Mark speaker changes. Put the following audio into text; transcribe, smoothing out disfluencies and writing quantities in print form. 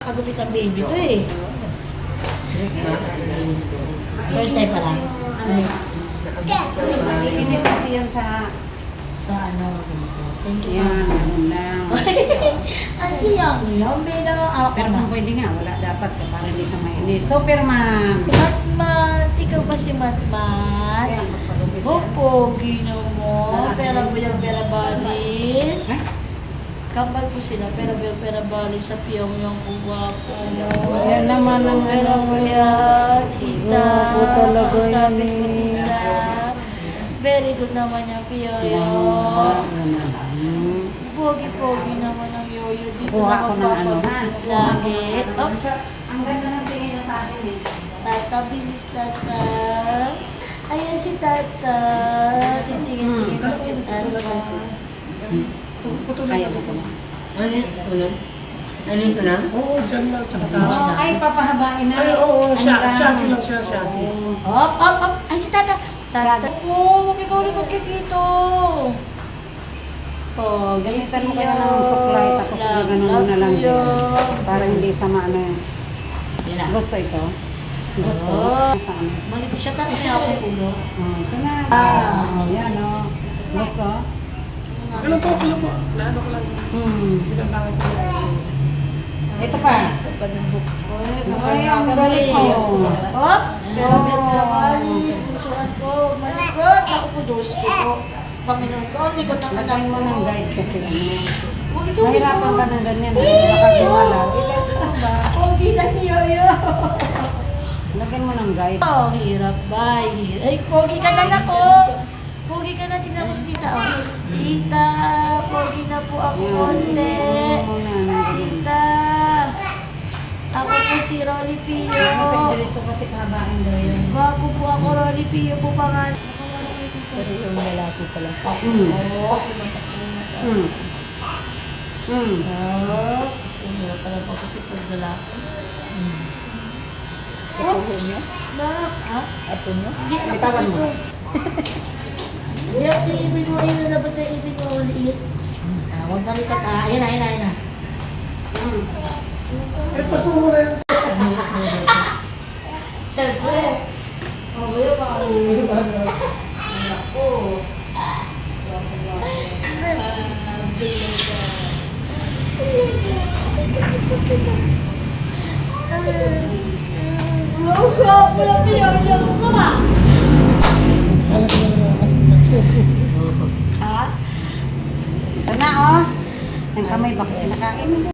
Speaker 1: Kagupit ang video to eh. First time pa lang.
Speaker 2: Ikinis kasi yan sa
Speaker 1: ano. Thank you.
Speaker 2: yan, ano lang.
Speaker 1: Auntie yung beda ako
Speaker 2: Pero
Speaker 1: na.
Speaker 2: kung pwede nga, wala dapat ka para hindi sa mainis. Superman!
Speaker 1: Matmat, ikaw ba si Matmat? Pogi na mo. Pera buyang pera balis. Kambal po sila, pera buyang pera balis sa piyong yung kuwapo mo.
Speaker 2: Yan naman ang
Speaker 1: Pera buyang tita.
Speaker 2: Guwapo talaga
Speaker 1: Ako
Speaker 2: yan
Speaker 1: sabi ko,
Speaker 2: eh.
Speaker 1: tita. Very good naman yung piyoyo. Pogi-pogi naman ang yoyo. Dito
Speaker 2: Kuha
Speaker 1: na
Speaker 2: ko ng ano,
Speaker 1: magpapagod lagi. Oops.
Speaker 2: Ang ganda ng tingin niya sa akin eh.
Speaker 1: Tata, bilis tata. Ayan si tata. Titingin-tingin na kay tata.
Speaker 2: Kaya mo ko na.
Speaker 3: Ano ko na?
Speaker 4: Oo, dyan lang. Tsaka sa...
Speaker 2: Oh, ay, papahabain na.
Speaker 4: Ay, oo,
Speaker 2: Ano
Speaker 4: Shaki lang siya, Shaki.
Speaker 1: Op, op, op. Ay, si tata. Tata. Oo, huwag ikaw rin magkikito.
Speaker 2: Oh, gamitan mo kaya ng suklay tapos gaganon mo na lang dyan. Para hindi sama ano yan.
Speaker 1: Yan na.
Speaker 2: Gusto ito? Gusto?
Speaker 1: Oo.
Speaker 2: Saan?
Speaker 1: Malipit siya tayo niya ako yung ulo.
Speaker 2: Oh, ito na.
Speaker 1: Ah.
Speaker 2: Yan o. Gusto?
Speaker 4: Kailan po, kailan po. Naano ko lang. Pinantangan ko lang.
Speaker 2: Ito pa.
Speaker 1: Kapanubok ko.
Speaker 2: Ay, ang galing mo.
Speaker 1: Op. Pero balis. Pusuan ko. Malikot. Ako po dos ko. Panginoon ko. Ang likot ng anak
Speaker 2: Lagyan mo
Speaker 1: mo.
Speaker 2: ng guide kasi ano.
Speaker 1: Huwag ikaw
Speaker 2: Mahirapan ka ng ganyan. Baka gumala.
Speaker 1: Pogi na si Yoyo.
Speaker 2: Lagyan mo ng guide.
Speaker 1: Oh, hirap ba? Ay, pogi ka na ako. Pogi ka na. Tingnan mo si tita. Oh. Tita, pogi na po ako konti. Tita. Ako po si Rolly Pio.
Speaker 2: Kasi diretso kasi kahabain daw yun.
Speaker 1: Bago po ako, Rolly Pio po pangalan. Pero yung lalaki pala. Oo. Oh, sino pala pagkakit ng lalaki? Oops! Ha? Apo nyo? Hindi, anak ko
Speaker 2: Bitawan mo.
Speaker 1: ito. Hindi, ako yung ibig mo. Ayun, nalabas na yung ibig mo. Liit. Huwag balikat. Ayan na, ayan na, ayan na.
Speaker 4: Eh, paso mo na yun.
Speaker 1: Siyempre. Oh, yun pa. Anak ko. Oh, grabe na pinamilya ko ka ba?
Speaker 4: Alam ko na kasi ito.
Speaker 2: Ha? Ito na oh. Ang kamay bakit kinakain mo?